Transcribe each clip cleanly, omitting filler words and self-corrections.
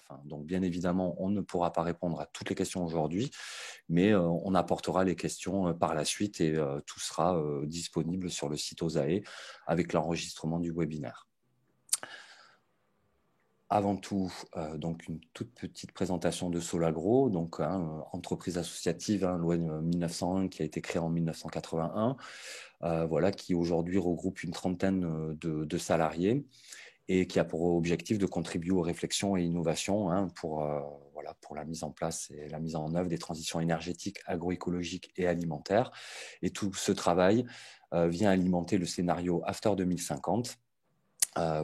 fin. Donc, bien évidemment, on ne pourra pas répondre à toutes les questions aujourd'hui, mais on apportera les questions par la suite et tout sera disponible sur le site OSAE avec l'enregistrement du webinaire. Avant tout, donc une toute petite présentation de Solagro, donc entreprise associative, loi 1901 qui a été créée en 1981, voilà, qui aujourd'hui regroupe une trentaine de salariés et qui a pour objectif de contribuer aux réflexions et innovations pour la mise en place et la mise en œuvre des transitions énergétiques, agroécologiques et alimentaires. Et tout ce travail vient alimenter le scénario After 2050.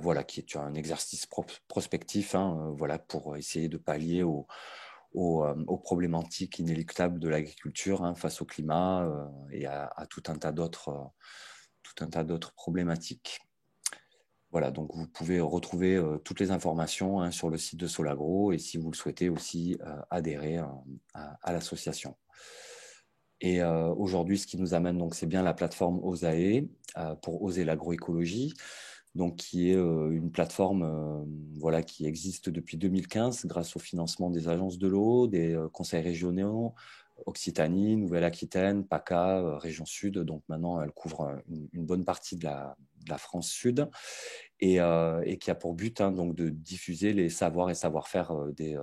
Voilà, qui est un exercice prospectif voilà, pour essayer de pallier aux problématiques inéluctables de l'agriculture face au climat et à tout un tas d'autres problématiques. Voilà, donc vous pouvez retrouver toutes les informations sur le site de Solagro et si vous le souhaitez aussi adhérer à l'association. Et aujourd'hui, ce qui nous amène, donc, c'est bien la plateforme OSAE pour oser l'agroécologie. Donc, qui est une plateforme voilà, qui existe depuis 2015 grâce au financement des agences de l'eau, des conseils régionaux, Occitanie, Nouvelle-Aquitaine, PACA, Région Sud. Donc maintenant, elle couvre une bonne partie de la France Sud et qui a pour but donc de diffuser les savoirs et savoir-faire des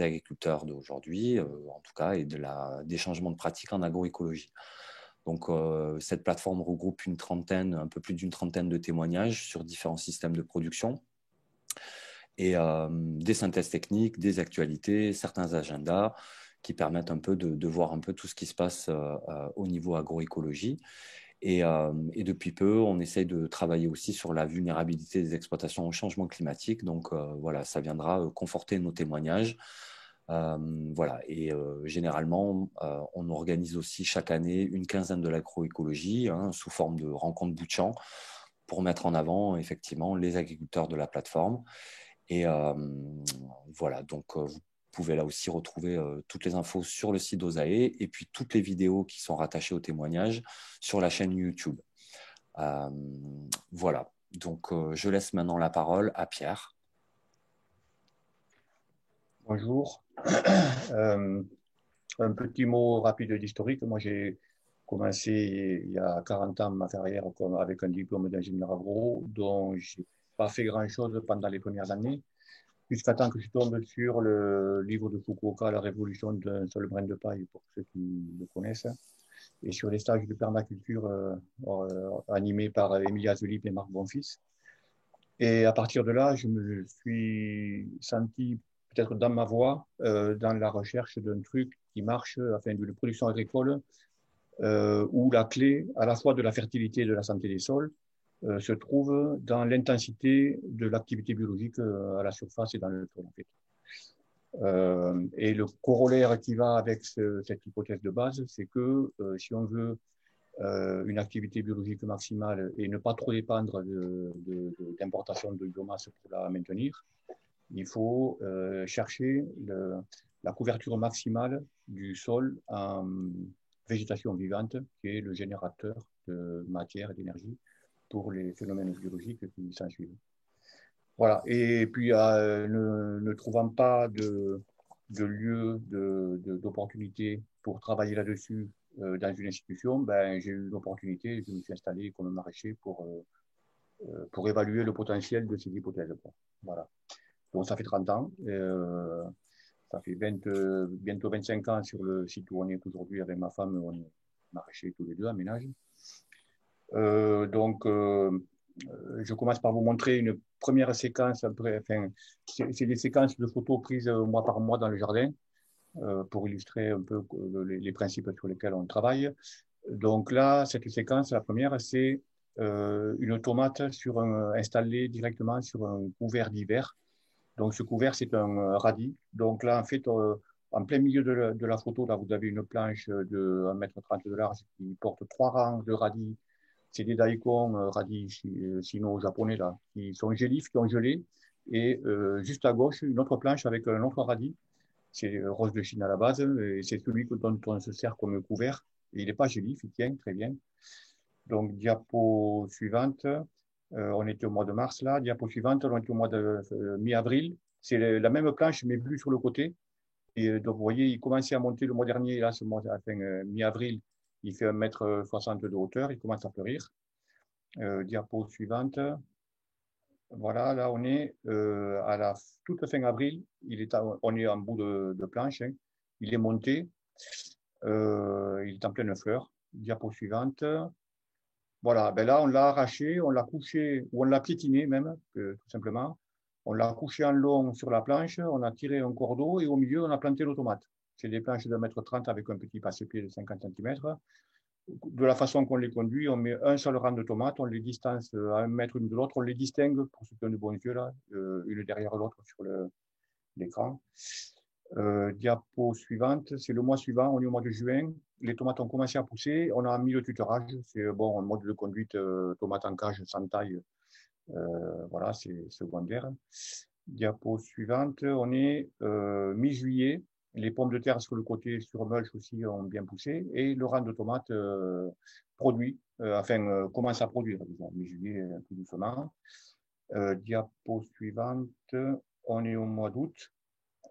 agriculteurs d'aujourd'hui, en tout cas, et des changements de pratiques en agroécologie. Donc, cette plateforme regroupe un peu plus d'une trentaine de témoignages sur différents systèmes de production et des synthèses techniques, des actualités, certains agendas qui permettent un peu de voir un peu tout ce qui se passe au niveau agroécologie. Et depuis peu, on essaye de travailler aussi sur la vulnérabilité des exploitations au changement climatique. Donc, voilà, ça viendra conforter nos témoignages. Voilà, et généralement, on organise aussi chaque année une quinzaine de l'agroécologie sous forme de rencontres bout de champ pour mettre en avant effectivement les agriculteurs de la plateforme. Et voilà, donc vous pouvez là aussi retrouver toutes les infos sur le site d'OSAE et puis toutes les vidéos qui sont rattachées au témoignage sur la chaîne YouTube. Voilà, donc je laisse maintenant la parole à Pierre. Bonjour. Un petit mot rapide d'historique. Moi, j'ai commencé il y a 40 ans ma carrière avec un diplôme d'ingénieur agro, dont je n'ai pas fait grand-chose pendant les premières années, jusqu'à temps que je tombe sur le livre de Fukuoka, La révolution d'un seul grain de paille, pour ceux qui le connaissent, et sur les stages de permaculture animés par Emilia Zulip et Marc Bonfils. Et à partir de là, je me suis senti peut-être dans ma voie, dans la recherche d'un truc qui marche, enfin d'une production agricole, où la clé à la fois de la fertilité et de la santé des sols se trouve dans l'intensité de l'activité biologique à la surface et dans le sol, en fait. Et le corollaire qui va avec cette hypothèse de base, c'est que si on veut une activité biologique maximale et ne pas trop dépendre d'importation de biomasse pour la maintenir, il faut chercher la couverture maximale du sol en végétation vivante, qui est le générateur de matière et d'énergie pour les phénomènes biologiques qui s'en suivent. Voilà. Et puis, ne trouvant pas de lieu, d'opportunité pour travailler là-dessus dans une institution, ben, j'ai eu l'opportunité, je me suis installé comme maraîcher pour évaluer le potentiel de ces hypothèses. Voilà. Donc, ça fait 30 ans. Ça fait bientôt 25 ans sur le site où on est aujourd'hui avec ma femme. On est maraîchers tous les deux à ménage. Donc, je commence par vous montrer une première séquence. Enfin, c'est des séquences de photos prises mois par mois dans le jardin pour illustrer un peu les principes sur lesquels on travaille. Donc là, cette séquence, la première, c'est une tomate installée directement sur un couvert d'hiver. Donc ce couvert, c'est un radis. Donc là, en fait, en plein milieu de la photo, là, vous avez une planche de 1,30 m de large qui porte 3 rangs de radis. C'est des daikon radis sino-japonais là, qui sont gélifs, qui ont gelé. Et juste à gauche, une autre planche avec un autre radis. C'est rose de Chine à la base. Et c'est celui dont on se sert comme couvert. Et il n'est pas gélif, il tient très bien. Donc, diapo suivante. On était au mois de mars là. Diapo suivante, on était au mois de mi-avril. C'est la même planche, mais vue sur le côté. Et donc, vous voyez, il commençait à monter le mois dernier, là, ce mois, enfin, mi-avril, il fait 1,60 m de hauteur, il commence à fleurir. Diapo suivante. Voilà, là, on est à la toute fin avril, on est en bout de planche, hein. Il est monté, il est en pleine fleur. Diapo suivante. Voilà, ben là, on l'a arraché, on l'a couché, ou on l'a piétiné même, tout simplement. On l'a couché en long sur la planche, on a tiré un cordeau et au milieu, on a planté l'automate. C'est des planches de 1,30 m avec un petit passe-pied de 50 cm. De la façon qu'on les conduit, on met un seul rang de tomates, on les distance à 1 m l'une de l'autre, on les distingue, pour ceux qui ont de bons yeux, là, une derrière l'autre sur l'écran. Diapo suivante, c'est le mois suivant, on est au mois de juin. Les tomates ont commencé à pousser, on a mis le tutorage, c'est bon, un mode de conduite tomate en cage sans taille, voilà, c'est secondaire. Diapo suivante, on est mi-juillet, les pommes de terre sur le côté, sur mulch aussi, ont bien poussé, et le rang de tomates produit, commence à produire, disons, mi-juillet, un peu doucement. Diapo suivante, on est au mois d'août.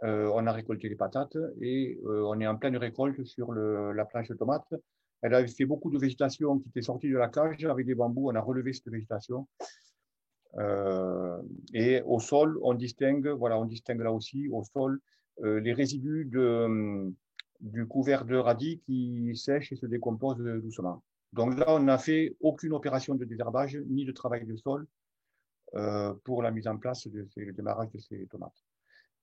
On a récolté les patates et on est en pleine récolte sur la planche de tomates. Elle avait fait beaucoup de végétation qui était sortie de la cage avec des bambous. On a relevé cette végétation. Et au sol, on distingue là aussi au sol les résidus du couvert de radis qui sèche et se décompose doucement. Donc là, on n'a fait aucune opération de désherbage ni de travail de sol pour la mise en place le démarrage de ces tomates.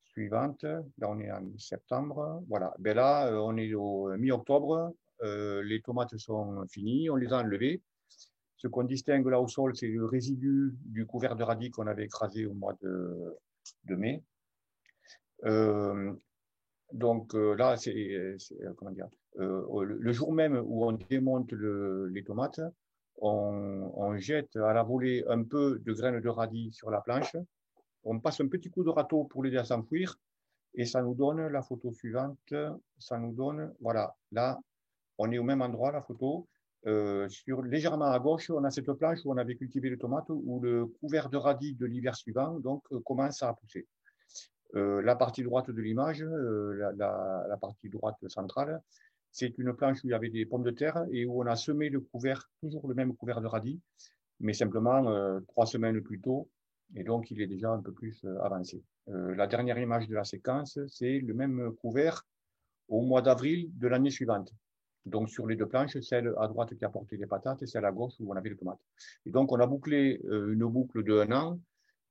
Suivante, là on est en septembre, voilà. Ben là, on est au mi-octobre, les tomates sont finies, on les a enlevées. Ce qu'on distingue là au sol, c'est le résidu du couvert de radis qu'on avait écrasé au mois de mai. Donc là, comment dire, le jour même où on démonte les tomates, on jette à la volée un peu de graines de radis sur la planche. On passe un petit coup de râteau pour l'aider à s'enfouir. Et ça nous donne la photo suivante. Ça nous donne, voilà, là, on est au même endroit, la photo. Légèrement à gauche, on a cette planche où on avait cultivé les tomates, où le couvert de radis de l'hiver suivant donc, commence à pousser. La partie droite de l'image, la partie droite centrale, c'est une planche où il y avait des pommes de terre et où on a semé le couvert, toujours le même couvert de radis, mais simplement 3 semaines plus tôt, et donc il est déjà un peu plus avancé. La dernière image de la séquence, c'est le même couvert au mois d'avril de l'année suivante. Donc sur les deux planches, celle à droite qui a porté les patates et celle à gauche où on avait les tomates. Et donc on a bouclé une boucle de 1 an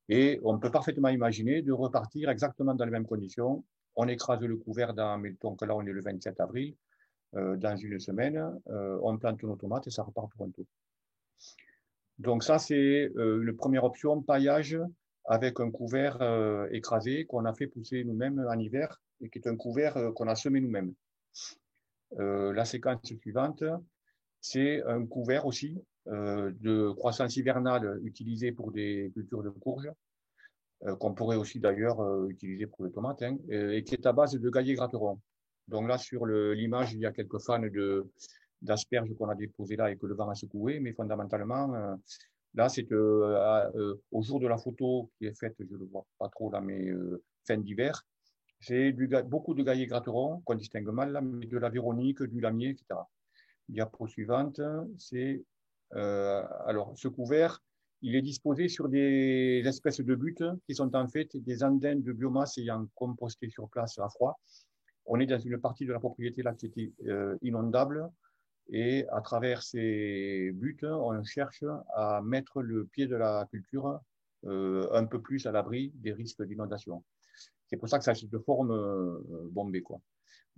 et on peut parfaitement imaginer de repartir exactement dans les mêmes conditions. On écrase le couvert mettons que là on est le 27 avril, dans une semaine, on plante nos tomates et ça repart pour un tour. Donc ça, c'est une première option, paillage avec un couvert écrasé qu'on a fait pousser nous-mêmes en hiver et qui est un couvert qu'on a semé nous-mêmes. La séquence suivante, c'est un couvert aussi de croissance hivernale utilisé pour des cultures de courges, qu'on pourrait aussi d'ailleurs utiliser pour les tomates, hein, et qui est à base de gaillet gratteron. Donc là, sur l'image, il y a quelques fans d'asperges qu'on a déposées là et que le vent a secoué, mais fondamentalement, là, c'est au jour de la photo qui est faite, je ne le vois pas trop là, mais fin d'hiver, c'est beaucoup de gaillet gratteron qu'on distingue mal là, mais de la véronique, du lamier, etc. Diapo suivante, c'est alors ce couvert, il est disposé sur des espèces de buttes qui sont en fait des andins de biomasse ayant composté sur place à froid. On est dans une partie de la propriété là qui était inondable et à travers ces buttes, on cherche à mettre le pied de la culture un peu plus à l'abri des risques d'inondation. C'est pour ça que ça a cette forme bombée, quoi.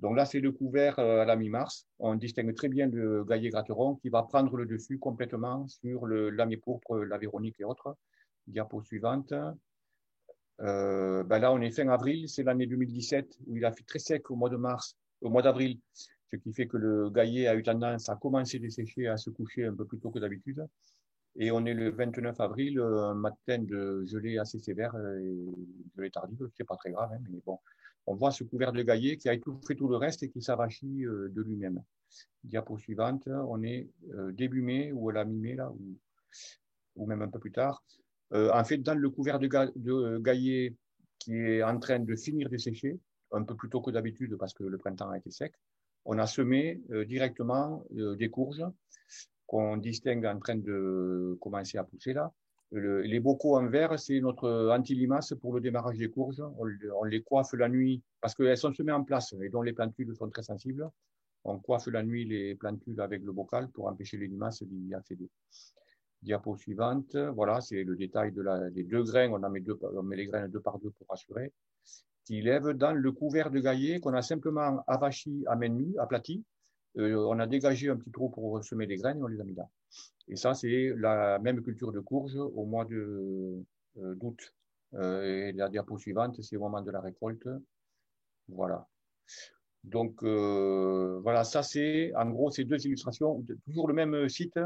Donc là, c'est le couvert à la mi-mars. On distingue très bien le gaillet gratteron qui va prendre le dessus complètement sur le lamier pourpre, la véronique et autres. Diapo suivante. Ben là, on est fin avril, c'est l'année 2017 où il a fait très sec au mois de mars, au mois d'avril, ce qui fait que le gaillet a eu tendance à commencer à dessécher, à se coucher un peu plus tôt que d'habitude. Et on est le 29 avril, un matin de gelée assez sévère, et gelée tardive, c'est pas très grave, hein, mais bon. On voit ce couvert de gaillet qui a étouffé tout le reste et qui s'arrachit de lui-même. Diapo suivante, on est début mai ou à la mi-mai, là, ou même un peu plus tard. En fait, dans le couvert de gaillet qui est en train de finir de sécher, un peu plus tôt que d'habitude parce que le printemps a été sec. On a semé directement des courges qu'on distingue en train de commencer à pousser là. Les bocaux en verre, c'est notre anti-limace pour le démarrage des courges. On les coiffe la nuit parce qu'elles sont semées en place et dont les plantules sont très sensibles. On coiffe la nuit les plantules avec le bocal pour empêcher les limaces d'y accéder. Diapo suivante, voilà, c'est le détail des 2 grains. On met les graines 2 par 2 pour assurer. Qui lève dans le couvert de gaillet qu'on a simplement avachi à main nue, aplati. On a dégagé un petit trou pour semer des graines et on les a mis là. Et ça, c'est la même culture de courge au mois d'août. Et la diapo suivante, c'est au moment de la récolte. Voilà. Donc, voilà, ça, c'est en gros ces 2 illustrations. Toujours le même site.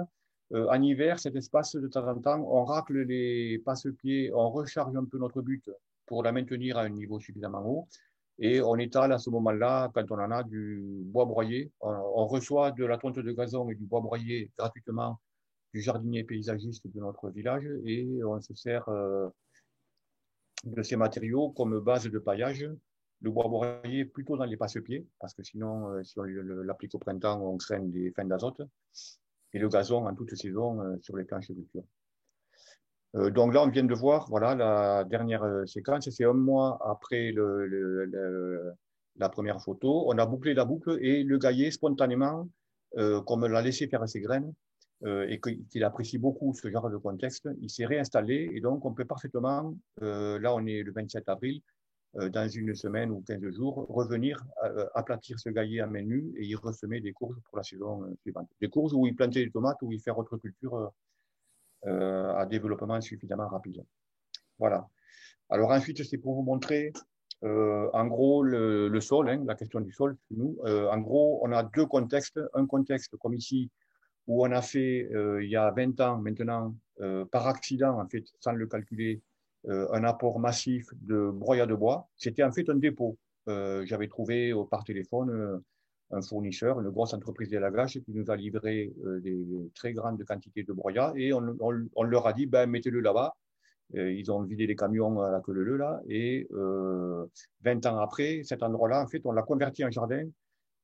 En hiver, cet espace, de temps en temps, on racle les passe-pieds, on recharge un peu notre butte pour la maintenir à un niveau suffisamment haut. Et on étale à ce moment-là, quand on en a, du bois broyé. On reçoit de la tonte de gazon et du bois broyé gratuitement du jardinier paysagiste de notre village et on se sert de ces matériaux comme base de paillage. Le bois broyé plutôt dans les passe-pieds, parce que sinon, si on l'applique au printemps, on craint des fins d'azote. Et le gazon en toute saison sur les planches de culture. Donc là, on vient de voir, voilà, la dernière séquence, c'est un mois après la première photo. On a bouclé la boucle et le gaillet, spontanément, comme l'a laissé faire ses graines, et qu'il apprécie beaucoup ce genre de contexte, il s'est réinstallé et donc on peut parfaitement, là on est le 27 avril, dans une semaine ou 15 jours, revenir aplatir ce gaillet à main nue et y ressemer des courges pour la saison suivante. Des courges où il plantait des tomates ou il fait autre culture à développement suffisamment rapide. Voilà. Alors ensuite, c'est pour vous montrer en gros le sol, hein, la question du sol chez nous. En gros, on a 2 contextes. Un contexte comme ici où on a fait il y a 20 ans maintenant, par accident en fait, sans le calculer, un apport massif de broyat de bois. C'était en fait un dépôt. J'avais trouvé par téléphone un fournisseur, une grosse entreprise d'élagage qui nous a livré des très grandes quantités de broyat et on leur a dit ben, mettez-le là-bas. Ils ont vidé les camions à la queue leu là et 20 ans après, cet endroit-là, en fait, on l'a converti en jardin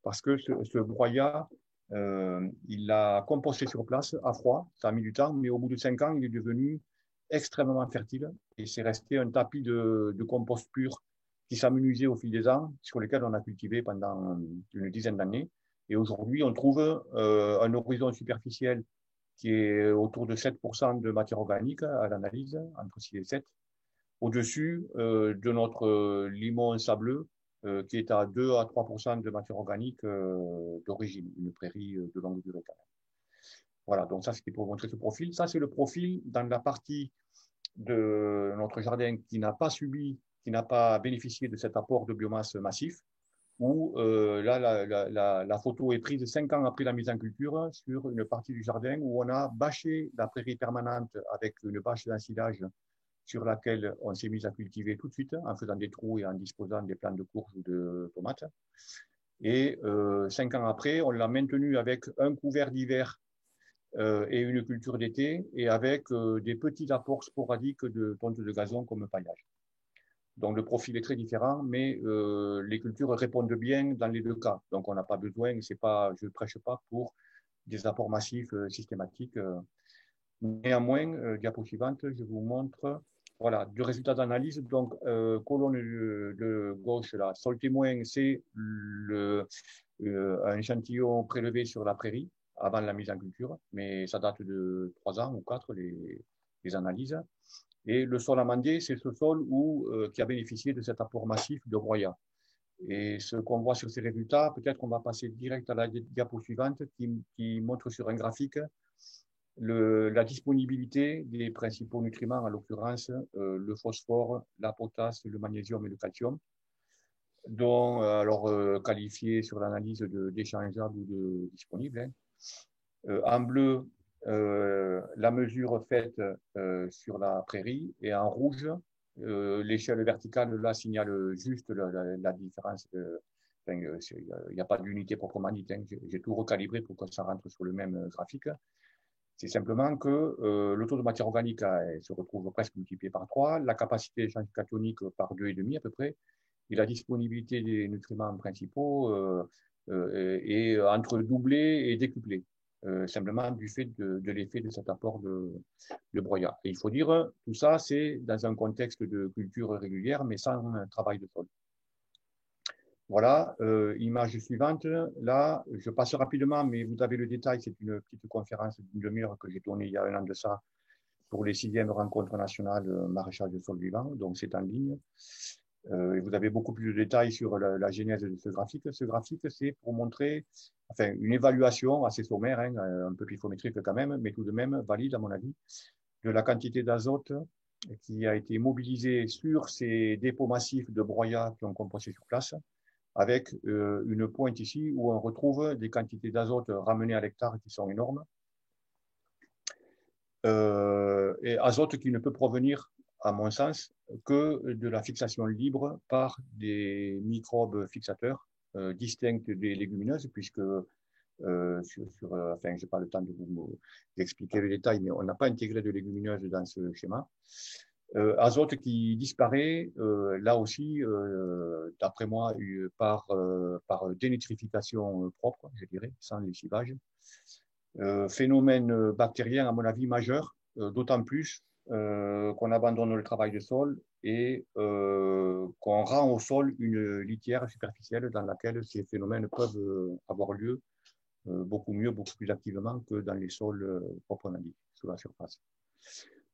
parce que ce broyat, il l'a composté sur place à froid. Ça a mis du temps, mais au bout de 5 ans, il est devenu extrêmement fertile et c'est resté un tapis de compost pur qui s'amenuisait au fil des ans, sur lequel on a cultivé pendant une dizaine d'années. Et aujourd'hui, on trouve un horizon superficiel qui est autour de 7% de matière organique à l'analyse, entre 6 et 7, au-dessus de notre limon sableux, qui est à 2 à 3% de matière organique d'origine, une prairie de longue durée quand même. Voilà, donc ça c'était pour montrer ce profil. Ça c'est le profil dans la partie de notre jardin qui n'a pas subi, qui n'a pas bénéficié de cet apport de biomasse massif, où là la photo est prise 5 ans après la mise en culture sur une partie du jardin où on a bâché la prairie permanente avec une bâche d'ensilage sur laquelle on s'est mis à cultiver tout de suite en faisant des trous et en disposant des plants de courges ou de tomates. Et 5 ans après, on l'a maintenu avec un couvert d'hiver et une culture d'été et avec des petits apports sporadiques de tonte de gazon comme paillage. Donc le profil est très différent, mais les cultures répondent bien dans les 2 cas. Donc on n'a pas besoin, c'est pas, je ne prêche pas pour des apports massifs systématiques. Néanmoins, diapo suivante, je vous montre voilà, 2 résultats d'analyse. Donc, colonne de gauche, là, sol témoin, c'est un échantillon prélevé sur la prairie avant la mise en culture, mais ça date de 3 ans ou 4, les analyses. Et le sol amandier, c'est ce sol qui a bénéficié de cet apport massif de broyat. Et ce qu'on voit sur ces résultats, peut-être qu'on va passer direct à la diapo suivante qui montre sur un graphique la disponibilité des principaux nutriments, en l'occurrence le phosphore, la potasse, le magnésium et le calcium, dont alors qualifiés sur l'analyse d'échangeables ou de disponibles. Hein. En bleu, la mesure faite sur la prairie, et en rouge, l'échelle verticale là signale juste la différence. Il n'y a pas d'unité proprement dite. Hein. J'ai tout recalibré pour que ça rentre sur le même graphique. C'est simplement que le taux de matière organique se retrouve presque multiplié par 3, la capacité d'échange cationique par 2,5 à peu près, et la disponibilité des nutriments principaux est entre doublée et décuplée, simplement du fait de l'effet de cet apport de broyat. Et il faut dire, tout ça, c'est dans un contexte de culture régulière, mais sans travail de sol. Voilà, image suivante. Là, je passe rapidement, mais vous avez le détail. C'est une petite conférence d'une demi-heure que j'ai tournée il y a 1 an de ça pour les 6e rencontres nationales maraîchage de sol vivant. Donc, c'est en ligne. Et vous avez beaucoup plus de détails sur la genèse de ce graphique. Ce graphique, c'est pour montrer enfin, une évaluation assez sommaire, hein, un peu pifométrique quand même, mais tout de même valide à mon avis, de la quantité d'azote qui a été mobilisée sur ces dépôts massifs de broyat qui ont composé sur place, avec une pointe ici où on retrouve des quantités d'azote ramenées à l'hectare qui sont énormes, et azote qui ne peut provenir, à mon sens, que de la fixation libre par des microbes fixateurs distincts des légumineuses, puisque enfin, je n'ai pas le temps de vous expliquer le détail, mais on n'a pas intégré de légumineuses dans ce schéma. Azote qui disparaît, là aussi, d'après moi, par dénitrification propre, je dirais, sans lessivage. Phénomène bactérien, à mon avis, majeur, d'autant plus qu'on abandonne le travail de sol et qu'on rend au sol une litière superficielle dans laquelle ces phénomènes peuvent avoir lieu beaucoup mieux, beaucoup plus activement que dans les sols proprement dits, sous la surface.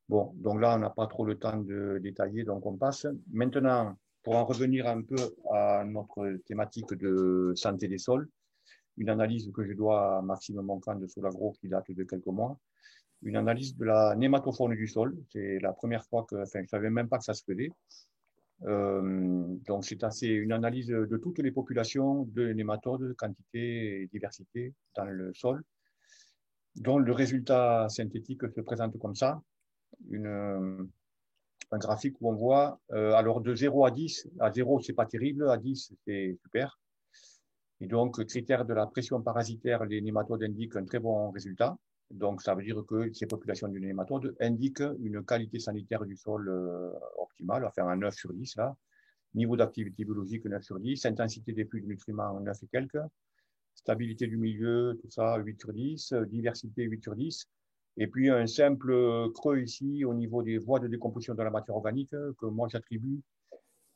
Bon, donc là, on n'a pas trop le temps de détailler, donc on passe. Maintenant, pour en revenir un peu à notre thématique de santé des sols, une analyse que je dois à Maxime Moncran de Solagro qui date de quelques mois, une analyse de la nématofaune du sol. C'est la première fois que, enfin, je ne savais même pas que ça se faisait. Donc, c'est une analyse de toutes les populations de nématodes, quantité et diversité dans le sol, dont le résultat synthétique se présente comme ça. Un graphique où on voit, alors de 0 à 10, à 0 c'est pas terrible, à 10 c'est super. Et donc, critère de la pression parasitaire, les nématodes indiquent un très bon résultat. Donc, ça veut dire que ces populations de nématodes indiquent une qualité sanitaire du sol optimale, enfin un 9 sur 10 là. Niveau d'activité biologique 9 sur 10, intensité des flux de nutriments 9 et quelques, stabilité du milieu, tout ça 8 sur 10, diversité 8 sur 10. Et puis un simple creux ici au niveau des voies de décomposition de la matière organique que moi j'attribue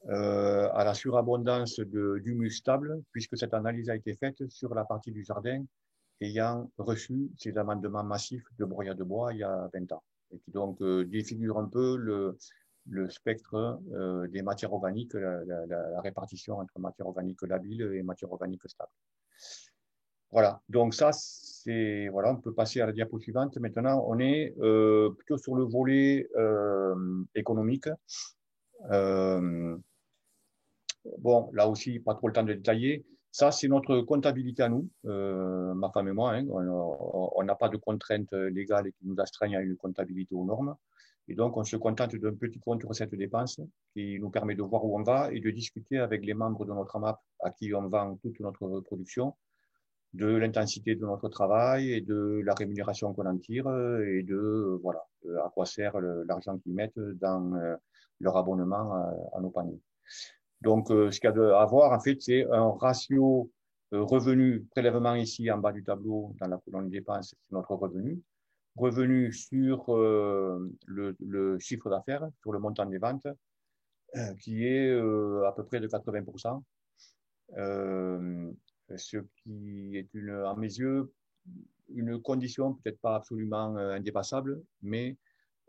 à la surabondance d'humus stable, puisque cette analyse a été faite sur la partie du jardin ayant reçu ces amendements massifs de broyat de bois il y a 20 ans, et qui donc défigure un peu le spectre des matières organiques, la répartition entre matière organique labile et matière organique stable. Voilà, donc ça, c'est, voilà, on peut passer à la diapo suivante. Maintenant, on est plutôt sur le volet économique. Bon, là aussi, pas trop le temps de détailler. Ça, c'est notre comptabilité à nous, ma femme et moi. Hein. On n'a pas de contraintes légales qui nous astreignent à une comptabilité aux normes. Et donc, on se contente d'un petit compte recettes-dépenses qui nous permet de voir où on va et de discuter avec les membres de notre AMAP à qui on vend toute notre production, de l'intensité de notre travail et de la rémunération qu'on en tire et de voilà, à quoi sert l'argent qu'ils mettent dans leur abonnement à nos paniers. Donc, ce qu'il y a à voir, en fait, c'est un ratio revenu, prélèvement ici en bas du tableau, dans la colonne dépenses, c'est notre revenu. Revenu sur le chiffre d'affaires, sur le montant des ventes, qui est à peu près de 80%. Ce qui est, à mes yeux, une condition peut-être pas absolument indépassable, mais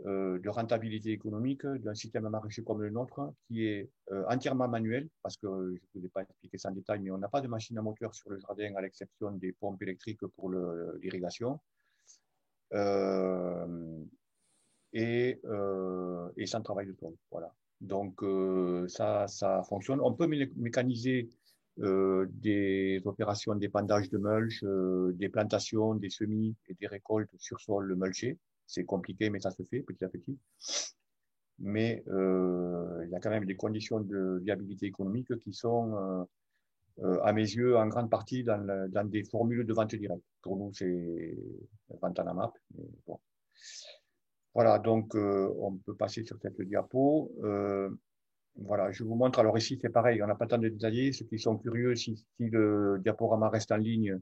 de rentabilité économique d'un système maraîcher comme le nôtre, qui est entièrement manuel, parce que je ne vous ai pas expliqué ça en détail, mais on n'a pas de machine à moteur sur le jardin, à l'exception des pompes électriques pour l'irrigation, et sans travail de sol. Voilà. Donc, ça fonctionne. On peut mécaniser des opérations d'épandage de mulch, des plantations, des semis et des récoltes sur sol mulché. C'est compliqué, mais ça se fait petit à petit. Mais il y a quand même des conditions de viabilité économique qui sont à mes yeux, en grande partie dans des formules de vente directe. Pour nous, c'est vente à la map. Mais bon. Voilà, donc on peut passer sur cette diapo. Voilà, je vous montre. Alors ici, c'est pareil, on n'a pas le temps de détailler. Ceux qui sont curieux, si le diaporama reste en ligne,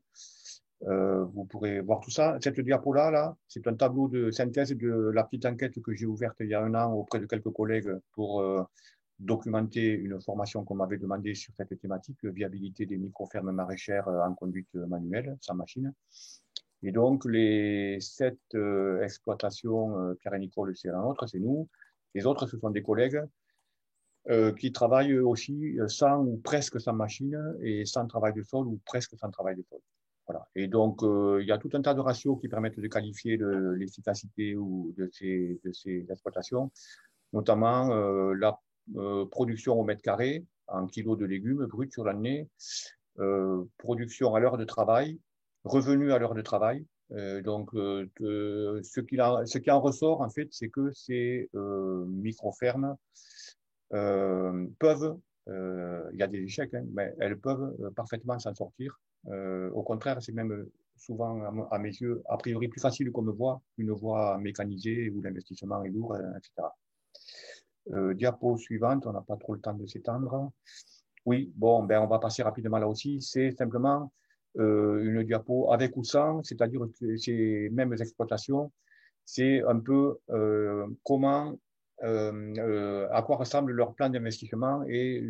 vous pourrez voir tout ça. Cette diapo-là, c'est un tableau de synthèse de la petite enquête que j'ai ouverte il y a un an auprès de quelques collègues pour documenter une formation qu'on m'avait demandé sur cette thématique, viabilité des micro-fermes maraîchères en conduite manuelle, sans machine. Et donc, les 7 exploitations, Pierre et Nicole, c'est la nôtre, c'est nous. Les autres, ce sont des collègues qui travaillent aussi sans ou presque sans machine et sans travail de sol ou presque sans travail de sol. Voilà. Et donc, il y a tout un tas de ratios qui permettent de qualifier l'efficacité de ces exploitations, notamment la production au mètre carré en kilos de légumes bruts sur l'année, production à l'heure de travail, revenus à l'heure de travail. Ce qui en ressort, en fait, c'est que ces micro-fermes peuvent, il y a des échecs, hein, mais elles peuvent parfaitement s'en sortir. Au contraire, c'est même souvent, à mes yeux, a priori plus facile comme voie, une voie mécanisée où l'investissement est lourd, etc. Diapo suivante, on n'a pas trop le temps de s'étendre. Oui, bon, ben, on va passer rapidement là aussi. C'est simplement une diapo avec ou sans, c'est-à-dire que ces mêmes exploitations, c'est un peu comment, à quoi ressemble leur plan d'investissement et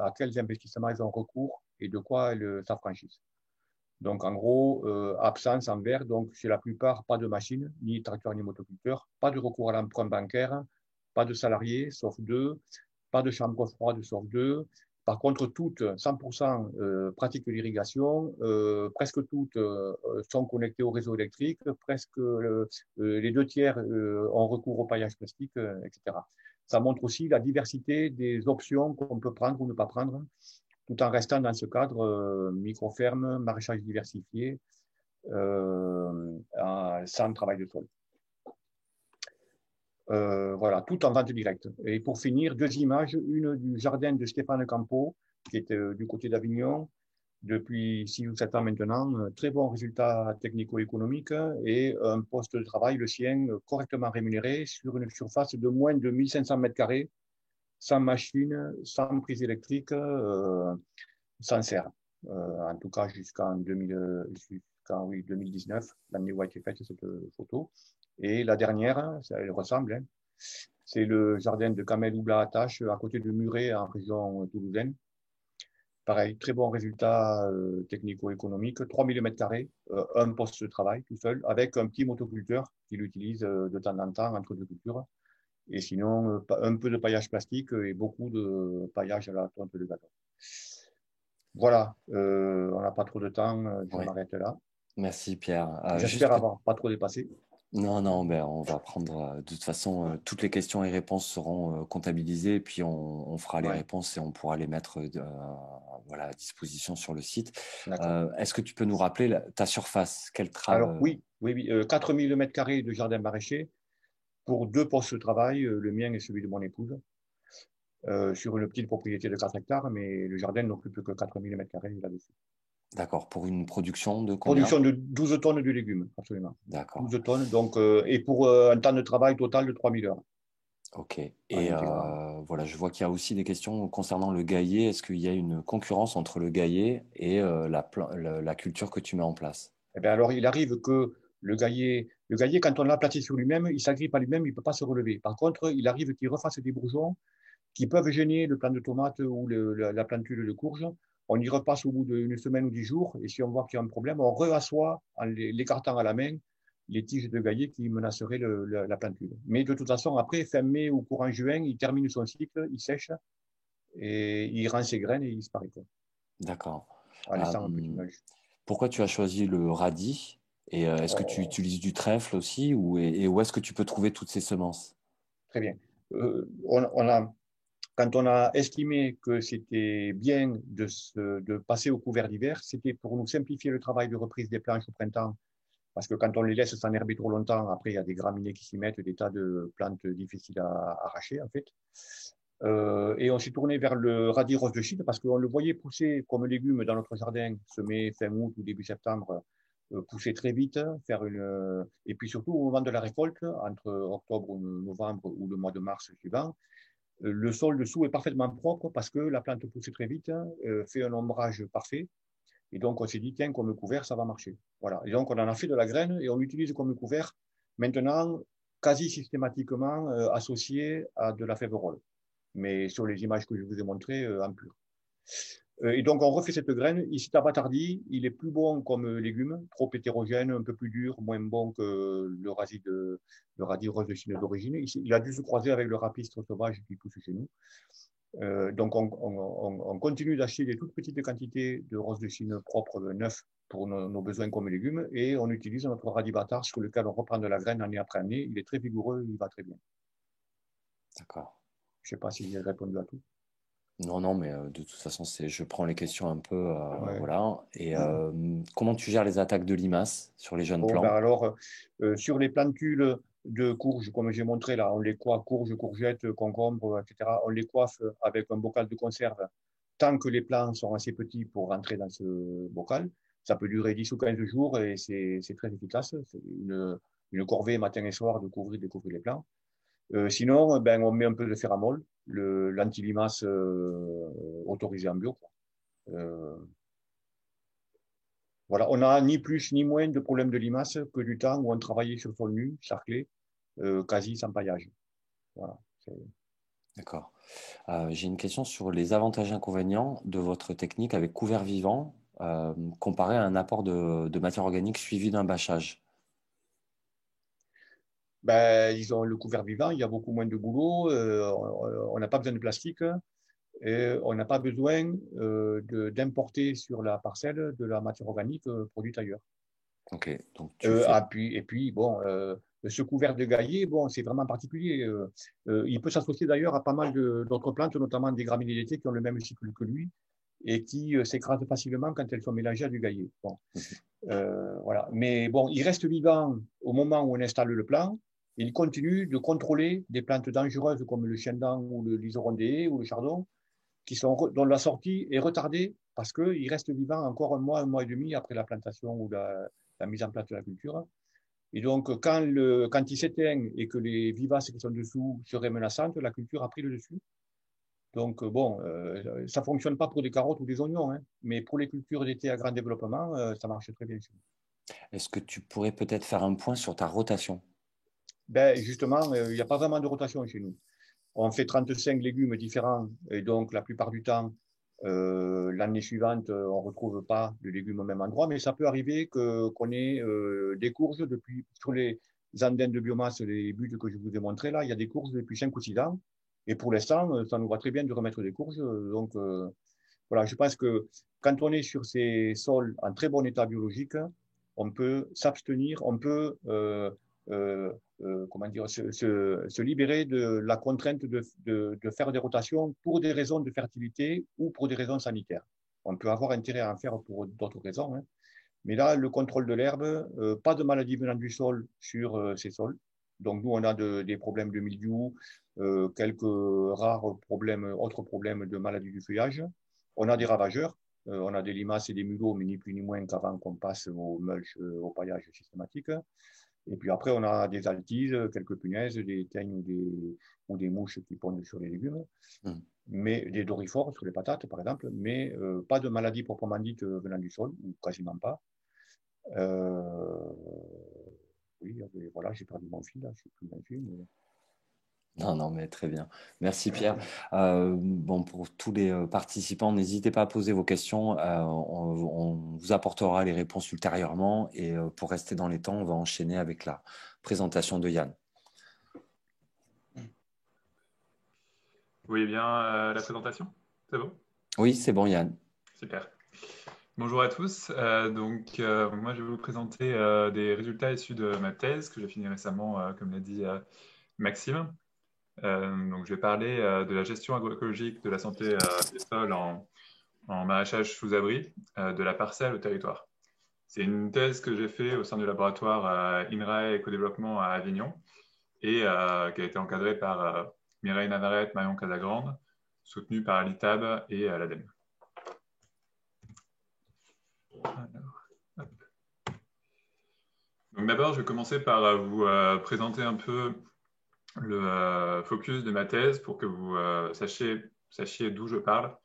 à quels investissements ils ont recours et de quoi elles s'affranchissent. Donc, en gros, absence en vert, donc chez la plupart, pas de machine, ni tracteur, ni motoculteur, pas de recours à l'emprunt bancaire, pas de salariés, sauf deux, pas de chambre froide, sauf deux. Par contre, toutes, 100% pratiquent l'irrigation, presque toutes sont connectées au réseau électrique, presque les 2 tiers ont recours au paillage plastique, etc. Ça montre aussi la diversité des options qu'on peut prendre ou ne pas prendre, tout en restant dans ce cadre micro-ferme, maraîchage diversifié, sans travail de sol. Voilà, tout en vente directe. Et pour finir, 2 images, une du jardin de Stéphane Campo, qui est du côté d'Avignon, depuis 6 ou 7 ans maintenant, très bon résultat technico-économique et un poste de travail, le sien, correctement rémunéré sur une surface de moins de 1500 mètres carrés, sans machine, sans prise électrique, sans serre. En tout cas, jusqu'en 2019, l'année où a été faite cette photo. Et la dernière, elle ressemble, hein, c'est le jardin de Kamel Oubla Attache, à côté de Muret, en région toulousaine. Pareil, très bon résultat technico-économique, 3000 m², un poste de travail tout seul, avec un petit motoculteur qui l'utilise de temps en temps entre deux cultures. Et sinon, un peu de paillage plastique et beaucoup de paillage à la tonte de gâteau. Voilà, on n'a pas trop de temps, je Ouais. m'arrête là. Merci Pierre. Juste J'espère avoir pas trop dépassé. Non, non, ben, on va prendre, de toute façon, toutes les questions et réponses seront comptabilisées et puis on fera les Ouais, réponses et on pourra les mettre voilà, à disposition sur le site. d'accord. Est-ce que tu peux nous rappeler ta surface? Alors oui, 4000 m² de jardin maraîcher pour 2 postes de travail, le mien et celui de mon épouse, sur une petite propriété de 4 hectares, mais le jardin n'occupe que 4000 m² là-dessus. D'accord, pour une production de combien? Production de 12 tonnes de légumes, absolument. D'accord, 12 tonnes, donc, et pour un temps de travail total de 3000 heures ok. en Et intégrant. voilà, je vois qu'il y a aussi des questions concernant le gaillet. Est-ce qu'il y a une concurrence entre le gaillet et la culture que tu mets en place? Eh bien, alors, il arrive que le gaillet, quand on l'a aplati sur lui-même, il s'agrippe à lui-même, il ne peut pas se relever. Par contre, il arrive qu'il refasse des bourgeons qui peuvent gêner le plant de tomate ou la plantule de courge. On y repasse au bout d'une semaine ou 10 jours, et si on voit qu'il y a un problème, on reassoit en l'écartant à la main les tiges de gaillet qui menaceraient la plantule. Mais de toute façon, après, fin mai ou courant juin, il termine son cycle, il sèche, et il rend ses graines et il disparaît, quoi, D'accord. en Euh, laissant un petit nuage. Pourquoi tu as choisi le radis? Et est-ce que tu Oh, utilises du trèfle aussi et où est-ce que tu peux trouver toutes ces semences? très bien. On a Quand on a estimé que c'était bien de passer au couvert d'hiver, c'était pour nous simplifier le travail de reprise des planches au printemps. Parce que quand on les laisse s'enherber trop longtemps, après, il y a des graminées qui s'y mettent, des tas de plantes difficiles à arracher, en fait. Et on s'est tourné vers le radis rose de Chine parce qu'on le voyait pousser comme légume dans notre jardin, semé fin août ou début septembre, pousser très vite, et puis surtout au moment de la récolte, entre octobre ou novembre ou le mois de mars suivant, le sol dessous est parfaitement propre parce que la plante pousse très vite, fait un ombrage parfait. Et donc, on s'est dit, tiens, comme couvert, ça va marcher. Voilà. Et donc, on en a fait de la graine et on l'utilise comme couvert maintenant quasi systématiquement associé à de la févrole. Mais sur les images que je vous ai montrées, en pur. Et donc, on refait cette graine. Ici, tabatardi, il est plus bon comme légume, trop hétérogène, un peu plus dur, moins bon que le radis rose de Chine d'origine. Il a dû se croiser avec le rapistre sauvage qui pousse chez nous. Donc, on continue d'acheter des toutes petites quantités de rose de Chine propres, neufs, pour nos besoins comme légumes, et on utilise notre radis bâtard sur lequel on reprend de la graine année après année. Il est très vigoureux, il va très bien. D'accord. Je ne sais pas si j'ai répondu à tout. Non, non, mais de toute façon, je prends les questions un peu, Ouais. voilà. Et comment tu gères les attaques de limaces sur les jeunes Bon, ben plants? alors, sur les plantules de courges, comme j'ai montré là, on les coiffe, courges, courgettes, concombres, etc. On les coiffe avec un bocal de conserve tant que les plants sont assez petits pour rentrer dans ce bocal. Ça peut durer 10 ou 15 jours et c'est très efficace. C'est une corvée matin et soir de découvrir les plants. Sinon, ben, on met un peu de féramol, l'anti-limace autorisé en bio, quoi. Euh, Voilà, on n'a ni plus ni moins de problèmes de limaces que du temps où on travaillait sur sol nu, sarclé, quasi sans paillage. Voilà. D'accord. J'ai une question sur les avantages et inconvénients de votre technique avec couvert vivant comparé à un apport de matière organique suivi d'un bâchage. Ben, ils ont le couvert vivant, il y a beaucoup moins de boulot, on n'a pas besoin de plastique et on n'a pas besoin d'importer sur la parcelle de la matière organique produite ailleurs. Ok, donc tu fais. Et puis, bon, ce couvert de gaillet, bon, c'est vraiment particulier. Il peut s'associer d'ailleurs à pas mal d'autres plantes, notamment des graminées d'été qui ont le même cycle que lui et qui s'écrasent facilement quand elles sont mélangées à du gaillet. Bon, voilà. Mais bon, il reste vivant au moment où on installe le plant. Il continue de contrôler des plantes dangereuses comme le chien-dent ou le liserondé ou le chardon, dont la sortie est retardée parce qu'il reste vivant encore un mois et demi après la plantation ou la mise en place de la culture. Et donc, quand il s'éteint et que les vivaces qui sont dessous seraient menaçantes, la culture a pris le dessus. Donc, bon, ça ne fonctionne pas pour des carottes ou des oignons, hein, mais pour les cultures d'été à grand développement, ça marche très bien. Est-ce que tu pourrais peut-être faire un point sur ta rotation? Ben, justement, il n'y a pas vraiment de rotation chez nous. On fait 35 légumes différents et donc la plupart du temps, l'année suivante, on ne retrouve pas de légumes au même endroit, mais ça peut arriver qu'on ait des courges depuis, sur les andins de biomasse, les buts que je vous ai montrés là, il y a des courges depuis 5 ou 6 ans. Et pour l'instant, ça nous va très bien de remettre des courges. Donc, voilà, je pense que quand on est sur ces sols en très bon état biologique, on peut s'abstenir, on peut euh, comment dire, se libérer de la contrainte de faire des rotations pour des raisons de fertilité ou pour des raisons sanitaires. On peut avoir intérêt à en faire pour d'autres raisons, hein. Mais là, le contrôle de l'herbe, pas de maladie venant du sol sur ces sols. Donc nous, on a des problèmes de mildiou, quelques rares problèmes, autres problèmes de maladie du feuillage. On a des ravageurs, on a des limaces et des mulots, mais ni plus ni moins qu'avant qu'on passe au mulch, au paillage systématique. Et puis après, on a des altises, quelques punaises, des teignes ou des mouches qui pondent sur les légumes, Hmm. mais des dorifores sur les patates, par exemple, mais pas de maladie proprement dite venant du sol, ou quasiment pas. Euh, oui, voilà, j'ai perdu mon fil, là, je suis plus là-dessus. Mais... Non, non, mais très bien. Merci Pierre. Bon, pour tous les participants, n'hésitez pas à poser vos questions. On vous apportera les réponses ultérieurement. Et pour rester dans les temps, on va enchaîner avec la présentation de Yann. Vous voyez bien la présentation? C'est bon? Oui, c'est bon, Yann. Super. Bonjour à tous. Moi, je vais vous présenter des résultats issus de ma thèse que j'ai finie récemment, comme l'a dit Maxime. Donc, je vais parler de la gestion agroécologique de la santé des sols en maraîchage sous abri, de la parcelle au territoire. C'est une thèse que j'ai faite au sein du laboratoire INRAE Éco-Développement à Avignon et qui a été encadrée par Mireille Navarrete, Marion Casagrande, soutenus par l'ITAB et l'ADEME. Donc d'abord, je vais commencer par vous présenter un peu le focus de ma thèse pour que vous sachiez d'où je parle,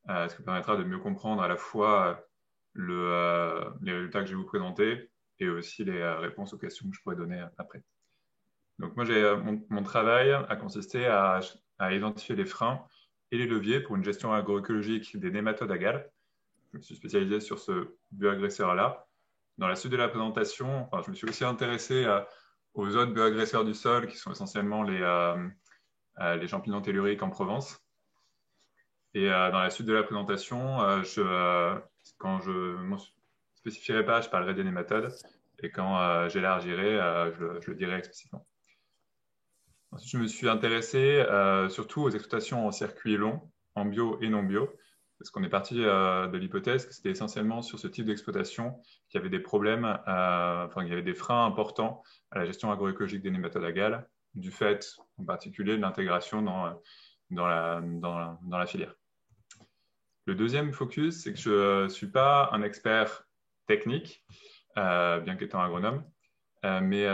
ce qui permettra de mieux comprendre à la fois les résultats que je vais vous présenter et aussi les réponses aux questions que je pourrais donner après. Donc moi, mon travail a consisté à identifier les freins et les leviers pour une gestion agroécologique des nématodes à gales. Je me suis spécialisé sur ce bioagresseur-là. Dans la suite de la présentation, je me suis aussi intéressé aux autres bioagresseurs du sol, qui sont essentiellement les champignons telluriques en Provence. Et dans la suite de la présentation, quand je ne me spécifierai pas, je parlerai des nématodes. Et quand j'élargirai, je le dirai explicitement. Ensuite, je me suis intéressé surtout aux exploitations en circuit long, en bio et non bio, parce qu'on est parti de l'hypothèse que c'était essentiellement sur ce type d'exploitation qu'il y avait des problèmes, qu'il y avait des freins importants à la gestion agroécologique des nématodes à gales, du fait en particulier de l'intégration dans la filière. Le deuxième focus, c'est que je ne suis pas un expert technique, bien qu'étant agronome, mais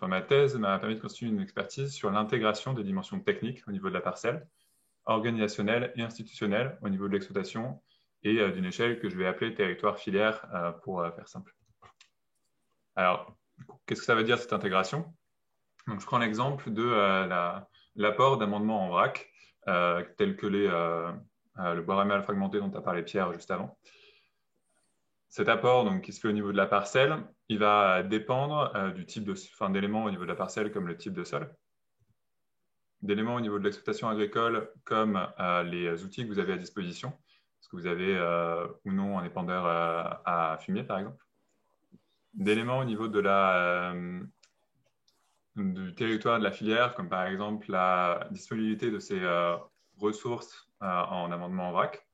ma thèse m'a permis de constituer une expertise sur l'intégration des dimensions techniques au niveau de la parcelle, organisationnelle et institutionnelle au niveau de l'exploitation et d'une échelle que je vais appeler territoire filière pour faire simple. Alors, qu'est-ce que ça veut dire cette intégration? Donc, je prends l'exemple de l'apport d'amendements en vrac, tels que le bois raméal fragmenté dont a parlé Pierre juste avant. Cet apport donc, qui se fait au niveau de la parcelle, il va dépendre du type d'éléments au niveau de la parcelle comme le type de sol, d'éléments au niveau de l'exploitation agricole comme les outils que vous avez à disposition, est-ce que vous avez ou non un épandeur à fumier par exemple, d'éléments au niveau de du territoire de la filière comme par exemple la disponibilité de ces ressources en amendement en vrac,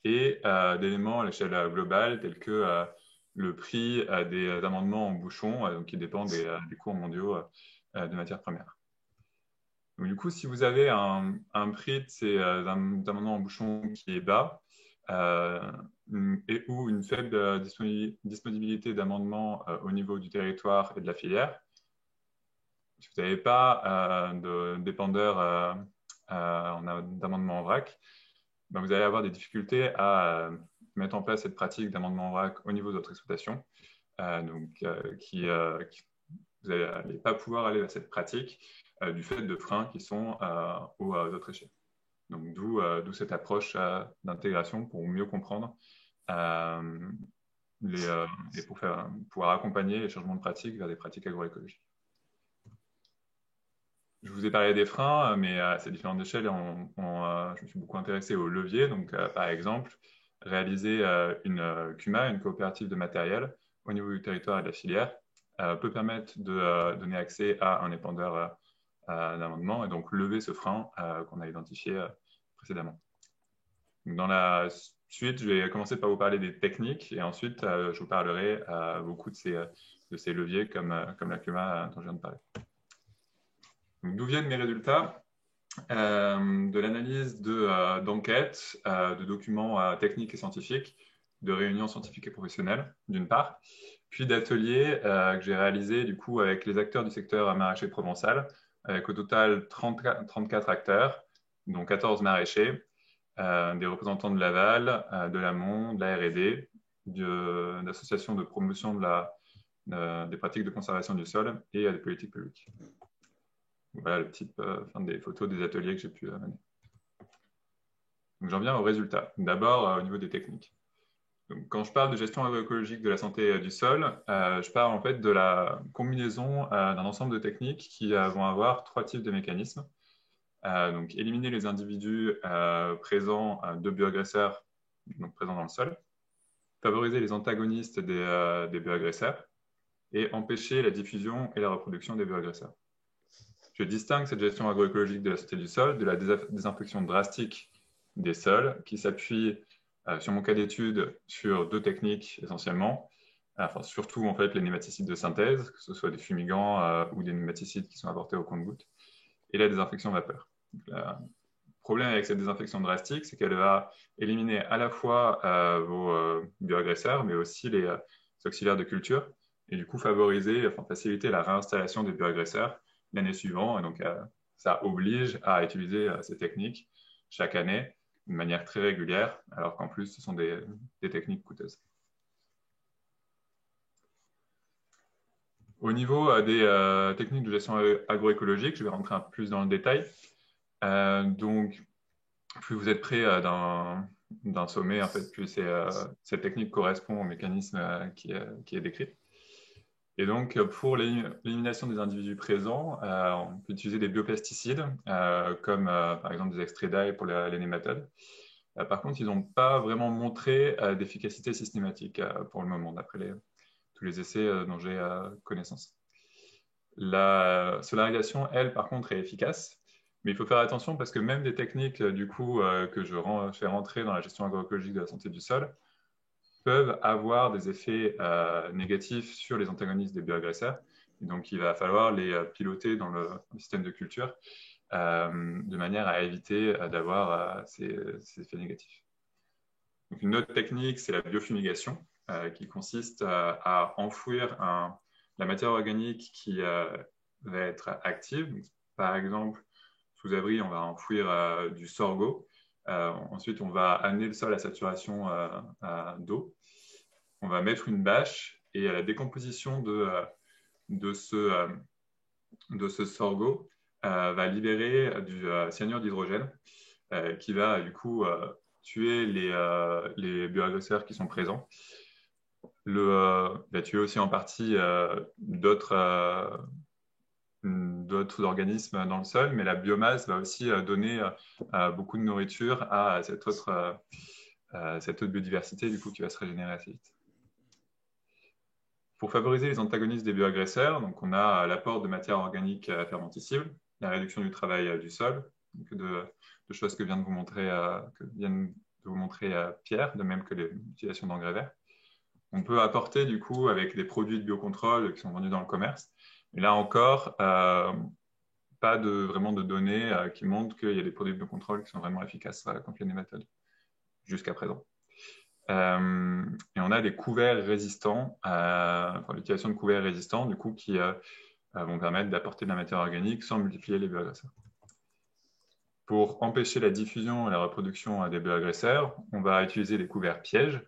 et d'éléments à l'échelle globale tels que le prix des amendements en bouchon, donc qui dépend des cours mondiaux de matières premières. Donc, du coup, si vous avez un prix de ces amendements en bouchon qui est bas ou une faible disponibilité d'amendements au niveau du territoire et de la filière, si vous n'avez pas d'épandeur d'amendement en vrac, ben vous allez avoir des difficultés à mettre en place cette pratique d'amendement en vrac au niveau de votre exploitation. Vous n'allez pas pouvoir aller vers cette pratique du fait de freins qui sont aux autres échelles. Donc, d'où cette approche d'intégration pour mieux comprendre et pour pouvoir accompagner les changements de pratique vers des pratiques agroécologiques. Je vous ai parlé des freins, mais à ces différentes échelles, je me suis beaucoup intéressé aux leviers. Donc, par exemple, réaliser une CUMA, une coopérative de matériel, au niveau du territoire et de la filière, peut permettre de donner accès à un épandeur d'amendement et donc lever ce frein qu'on a identifié précédemment. Donc, dans la suite, je vais commencer par vous parler des techniques et ensuite, je vous parlerai beaucoup de ces leviers comme la CUMA dont je viens de parler. D'où viennent mes résultats? De l'analyse d'enquêtes, de documents techniques et scientifiques, de réunions scientifiques et professionnelles, d'une part, puis d'ateliers que j'ai réalisés du coup, avec les acteurs du secteur maraîcher provençal, avec au total 34 acteurs, dont 14 maraîchers, des représentants de l'aval, de l'amont, de la R&D, d'associations de promotion des pratiques de conservation du sol et des politiques publiques. Voilà le type des photos des ateliers que j'ai pu mener. Donc, j'en viens aux résultats. D'abord, au niveau des techniques. Donc, quand je parle de gestion agroécologique de la santé du sol, je parle en fait de la combinaison d'un ensemble de techniques qui vont avoir 3 types de mécanismes. Donc, éliminer les individus présents de bioagresseurs donc présents dans le sol, favoriser les antagonistes des bioagresseurs et empêcher la diffusion et la reproduction des bioagresseurs. Je distingue cette gestion agroécologique de la santé du sol de la désinfection drastique des sols qui s'appuie sur mon cas d'étude sur 2 techniques essentiellement, surtout en fait les nématicides de synthèse, que ce soit des fumigants ou des nématicides qui sont apportés au compte-gouttes, et la désinfection vapeur. Le problème avec cette désinfection drastique, c'est qu'elle va éliminer à la fois vos bioagresseurs, mais aussi les auxiliaires de culture, et du coup faciliter la réinstallation des bioagresseurs l'année suivante. Et donc, ça oblige à utiliser ces techniques chaque année de manière très régulière, alors qu'en plus, ce sont des techniques coûteuses. Au niveau des techniques de gestion agroécologique, je vais rentrer un peu plus dans le détail. Donc, plus vous êtes près d'un sommet, en fait, plus cette technique correspond au mécanisme qui est décrit. Et donc, pour l'élimination des individus présents, on peut utiliser des biopesticides, comme par exemple des extraits d'ail pour les nématodes. Par contre, ils n'ont pas vraiment montré d'efficacité systématique pour le moment, d'après tous les essais dont j'ai connaissance. La solarisation, elle, par contre, est efficace. Mais il faut faire attention parce que même des techniques, du coup, que je fais rentrer dans la gestion agroécologique de la santé du sol, peuvent avoir des effets négatifs sur les antagonistes des bioagresseurs. Et donc, il va falloir les piloter dans le système de culture de manière à éviter d'avoir ces effets négatifs. Donc, une autre technique, c'est la biofumigation, qui consiste à enfouir la matière organique qui va être active. Donc, par exemple, sous abri, on va enfouir du sorgho. Ensuite, on va amener le sol à saturation d'eau. On va mettre une bâche et à la décomposition de ce sorgho va libérer du cyanure d'hydrogène qui va du coup tuer les bioagresseurs qui sont présents. Va tuer aussi en partie d'autres organismes dans le sol, mais la biomasse va aussi donner beaucoup de nourriture à cette autre biodiversité du coup, qui va se régénérer assez vite. Pour favoriser les antagonistes des bioagresseurs, donc on a l'apport de matières organiques fermentescibles, la réduction du travail du sol, donc de choses que vient de vous montrer Pierre, de même que l'utilisation d'engrais verts. On peut apporter du coup avec des produits de biocontrôle qui sont vendus dans le commerce. Mais là encore, pas vraiment de données qui montrent qu'il y a des produits de biocontrôle qui sont vraiment efficaces contre les nématodes jusqu'à présent. Et on a des couverts résistants, l'utilisation de couverts résistants, du coup, qui vont permettre d'apporter de la matière organique sans multiplier les bioagresseurs. Pour empêcher la diffusion et la reproduction des bioagresseurs, on va utiliser des couverts pièges.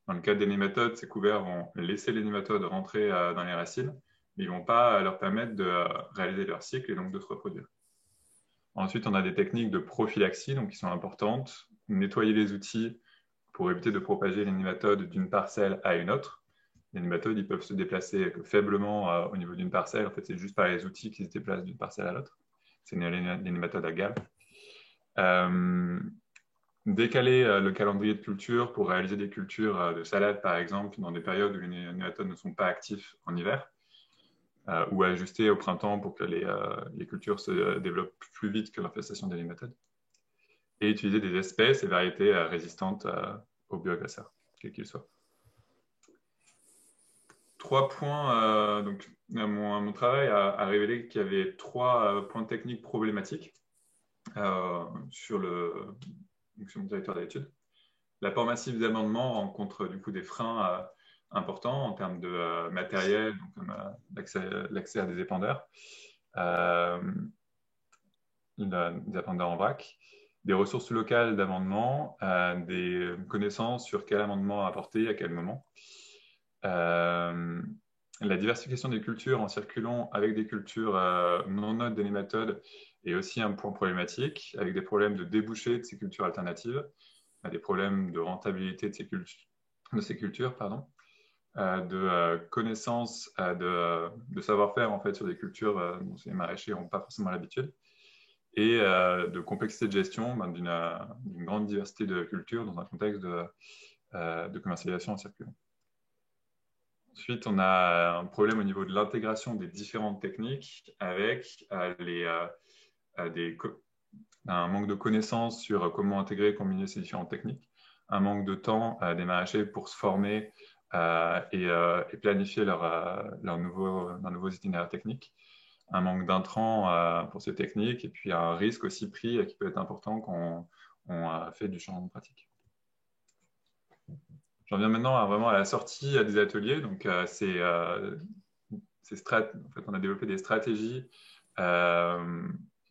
Dans le cas des nématodes, ces couverts vont laisser les nématodes rentrer dans les racines, mais ils ne vont pas leur permettre de réaliser leur cycle et donc de se reproduire. Ensuite, on a des techniques de prophylaxie donc, qui sont importantes. Nettoyer les outils pour éviter de propager les nématodes d'une parcelle à une autre. Les nématodes, ils peuvent se déplacer faiblement au niveau d'une parcelle. En fait, c'est juste par les outils qui se déplacent d'une parcelle à l'autre. C'est les nématodes à galles. Décaler le calendrier de culture pour réaliser des cultures de salade, par exemple, dans des périodes où les nématodes ne sont pas actifs en hiver, ou ajuster au printemps pour que les cultures se développent plus vite que l'infestation des nématodes. Et utiliser des espèces et variétés résistantes aux bioagresseurs, quels qu'ils soient. 3 points, donc mon travail a révélé qu'il y avait 3 points techniques problématiques sur mon territoire d'études. L'apport massif d'amendements rencontre du coup des freins importants en termes de matériel, donc, comme l'accès à des épandeurs, des épandeurs en vrac, des ressources locales d'amendement, des connaissances sur quel amendement apporter, à quel moment. La diversification des cultures en circulant avec des cultures non hôtes des nématodes est aussi un point problématique, avec des problèmes de débouchés de ces cultures alternatives, des problèmes de rentabilité de ces cultures, de connaissances, de savoir-faire en fait, sur des cultures dont les maraîchers n'ont pas forcément l'habitude, et de complexité de gestion d'une grande diversité de cultures dans un contexte de commercialisation en circulant. Ensuite, on a un problème au niveau de l'intégration des différentes techniques avec un manque de connaissances sur comment intégrer et combiner ces différentes techniques, un manque de temps des maraîchers pour se former et planifier leurs nouveaux itinéraires techniques, un manque d'intrants pour ces techniques et puis un risque aussi pris qui peut être important quand on fait du changement de pratique. J'en viens maintenant vraiment à la sortie des ateliers. Donc, en fait, on a développé des stratégies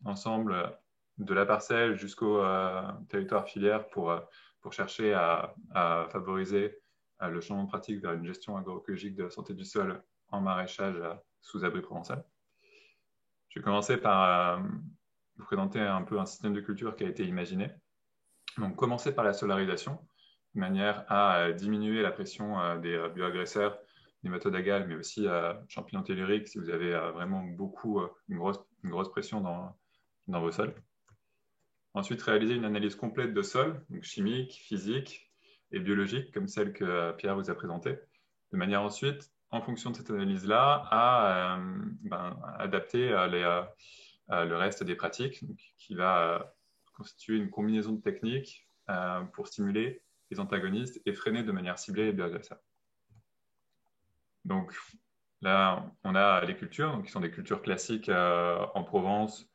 ensemble de la parcelle jusqu'au territoire filière pour chercher à favoriser le changement de pratique vers une gestion agroécologique de la santé du sol en maraîchage sous abri provençal. Je vais commencer par vous présenter un peu un système de culture qui a été imaginé. Donc, commencer par la solarisation, de manière à diminuer la pression des bioagresseurs, des méthodes agales, mais aussi champignons telluriques si vous avez vraiment une grosse pression dans vos sols. Ensuite, réaliser une analyse complète de sol, donc chimique, physique et biologique, comme celle que Pierre vous a présentée, de manière ensuite, en fonction de cette analyse-là, à adapter le reste des pratiques, donc, qui va constituer une combinaison de techniques pour stimuler les antagonistes et freiner de manière ciblée les bioagresseurs. Donc là, on a les cultures, donc, qui sont des cultures classiques en Provence,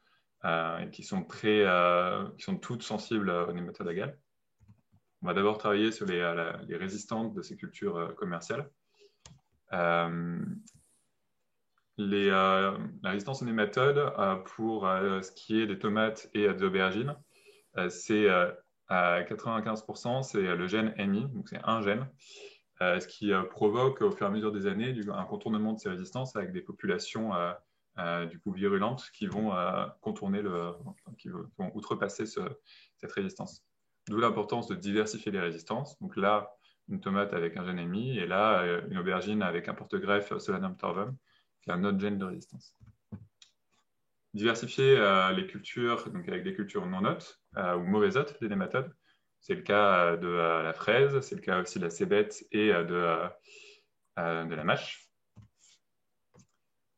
et qui sont toutes sensibles aux nématodes agales. On va d'abord travailler sur les résistantes de ces cultures commerciales. La résistance aux nématodes pour ce qui est des tomates et des aubergines, c'est à 95%, c'est le gène MI, donc c'est un gène, ce qui provoque au fur et à mesure des années un contournement de ces résistances avec des populations du coup virulentes qui vont qui vont outrepasser cette résistance. D'où l'importance de diversifier les résistances. Donc là, une tomate avec un gène MI et là, une aubergine avec un porte-greffe Solanum torvum, qui a un autre gène de résistance. Diversifier les cultures, donc avec des cultures non hôtes ou mauvais hôtes, des nématodes. C'est le cas de la fraise, c'est le cas aussi de la cébette et de la mâche.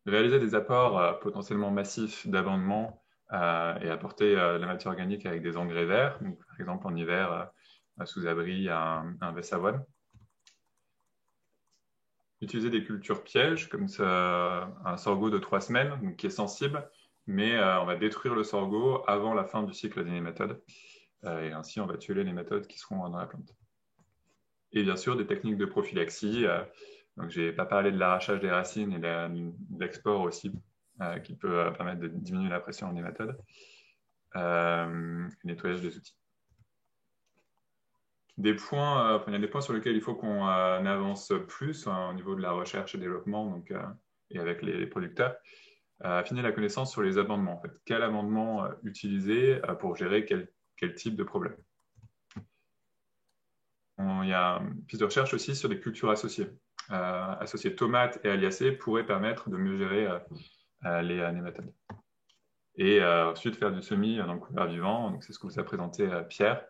De réaliser des apports potentiellement massifs d'abondement et apporter de la matière organique avec des engrais verts, donc, par exemple en hiver, sous abri un vesse-avoine. Utiliser des cultures pièges, comme un sorgho de 3 semaines, donc, qui est sensible, mais on va détruire le sorgho avant la fin du cycle des nématodes. Et ainsi, on va tuer les nématodes qui seront dans la plante. Et bien sûr, des techniques de prophylaxie. Donc, je n'ai pas parlé de l'arrachage des racines et de l'export aussi, qui peut permettre de diminuer la pression en nématodes. Nettoyage des outils. Il y a des points sur lesquels il faut qu'on avance plus au niveau de la recherche et développement, donc, et avec les producteurs. Affiner la connaissance sur les amendements. En fait. Quel amendement utiliser pour gérer quel type de problème. Il y a une piste de recherche aussi sur des cultures associées. Associées tomates et aliacées pourraient permettre de mieux gérer les nématodes. Et ensuite faire du semis dans le couvert vivant, c'est ce que vous a présenté Pierre.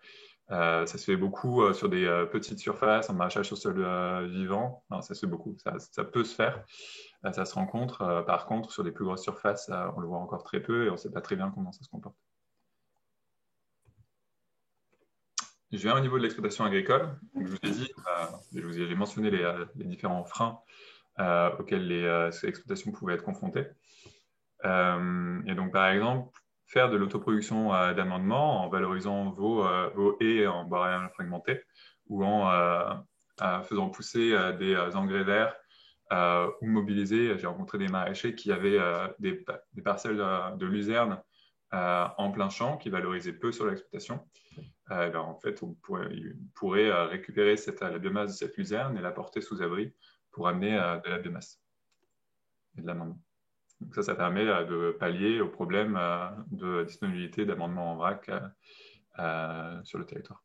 Ça se fait beaucoup sur des petites surfaces, en maraîchage sur sol vivant. Non, ça se fait beaucoup, ça peut se faire. Ça se rencontre. Par contre, sur des plus grosses surfaces, on le voit encore très peu et on ne sait pas très bien comment ça se comporte. Je viens au niveau de l'exploitation agricole. Donc, je vous ai dit, j'ai mentionné les différents freins auxquels ces exploitations pouvaient être confrontées. Et donc, par exemple, faire de l'autoproduction d'amendements en valorisant vos haies en bois fragmentés ou en faisant pousser des engrais verts ou mobiliser. J'ai rencontré des maraîchers qui avaient des parcelles de luzerne en plein champ qui valorisaient peu sur l'exploitation. En fait, on pourrait récupérer la biomasse de cette luzerne et la porter sous abri pour amener de la biomasse et de l'amendement. Donc ça permet de pallier au problème de disponibilité d'amendements en vrac sur le territoire.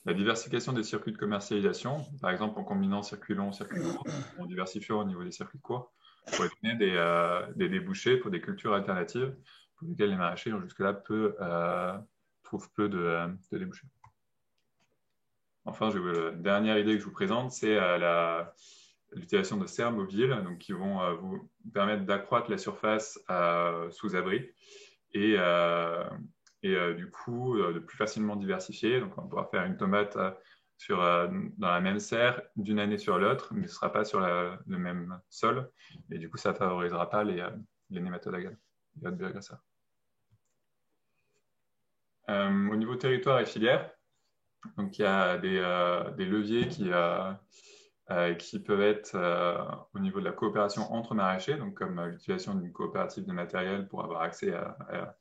La diversification des circuits de commercialisation, par exemple en combinant circuits longs, circuits courts, en diversifiant au niveau des circuits courts, pourrait donner des débouchés pour des cultures alternatives pour lesquelles les maraîchers jusque-là trouvent peu de débouchés. Enfin, la dernière idée que je vous présente, c'est l'utilisation de serres mobiles donc, qui vont vous permettre d'accroître la surface sous abri et du coup de plus facilement diversifier. Donc, on va pouvoir faire une tomate dans la même serre d'une année sur l'autre, mais ce ne sera pas sur le même sol. Et du coup, ça ne favorisera pas les nématodes agales, les autres bioagresseurs. Au niveau territoire et filière, donc il y a des leviers qui peuvent être au niveau de la coopération entre maraîchers, donc comme l'utilisation d'une coopérative de matériel pour avoir accès à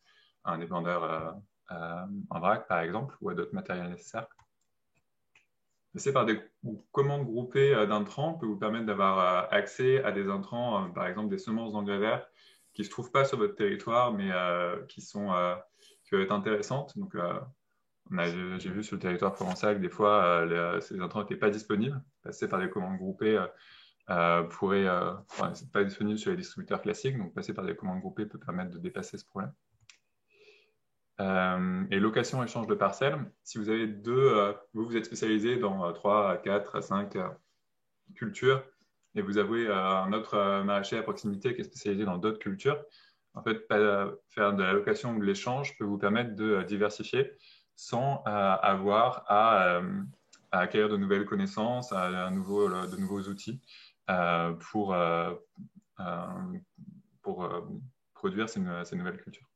un épandeur en vrac, par exemple, ou à d'autres matériels nécessaires. Passer par des commandes groupées d'intrants peut vous permettre d'avoir accès à des intrants, par exemple des semences d'engrais verts, qui ne se trouvent pas sur votre territoire, mais qui peuvent être intéressantes. Donc, j'ai vu sur le territoire provençal que des fois, ces intrants n'étaient pas disponibles. Passer par des commandes groupées c'est pas disponible sur les distributeurs classiques, donc passer par des commandes groupées peut permettre de dépasser ce problème. Et location échange de parcelles. Si vous avez vous êtes spécialisé dans 3, 4, 5 cultures et vous avez un autre maraîcher à proximité qui est spécialisé dans d'autres cultures, en fait, faire de la location ou de l'échange peut vous permettre de diversifier sans avoir à acquérir de nouvelles connaissances, de nouveaux outils pour produire ces nouvelles cultures.